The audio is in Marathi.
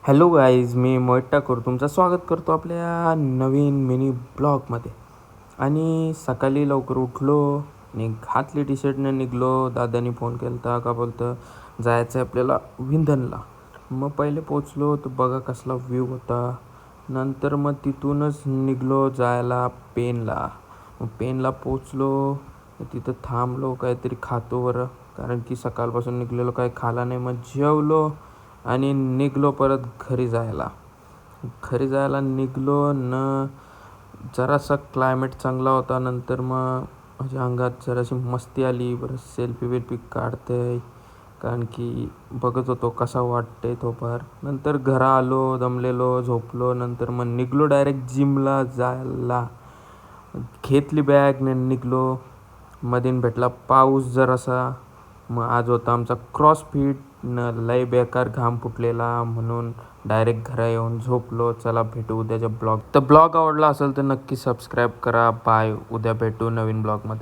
हॅलो गाईज, मी मोहित ठाकूर तुमचं स्वागत करतो आपल्या नवीन मिनी ब्लॉगमध्ये. आणि सकाळी लवकर उठलो आणि घातली टी शर्टने निघलो. दादानी फोन केला होता का बोलतं जायचं आहे आपल्याला विंधनला. मग पहिले पोचलो तर बघा कसला व्ह्यू होता. नंतर मग तिथूनच निघलो जायला पेनला. मग पेनला पोचलो, तिथं थांबलो, काहीतरी खातो बरं, कारण की सकाळपासून निघलेलो काही खाला नाही. मग जेवलो आणि निघलो परत घरी जायला निघलो न. जरासा क्लायमेट चांगला होता. नंतर मग माझ्या अंगात जराशी मस्ती आली. बरं सेल्फी वेल्फी काढते, कारण की बघत होतो कसा वाटते तो पार. नंतर घरा आलो, दमलेलो, झोपलो. नंतर मग निघलो डायरेक्ट जिमला जायला. घेतली बॅग ने निघलो. मधीन भेटला पाऊस जरासा. मग आज होता आमचा क्रॉसफिट न. लय बेकार घाम फुटलेला म्हणून डायरेक्ट घरा येऊन झोपलो. चला भेटू उद्याच्या ब्लॉग. तर ब्लॉग आवडला असेल तर नक्की सबस्क्राईब करा. बाय, उद्या भेटू नवीन ब्लॉगमध्ये.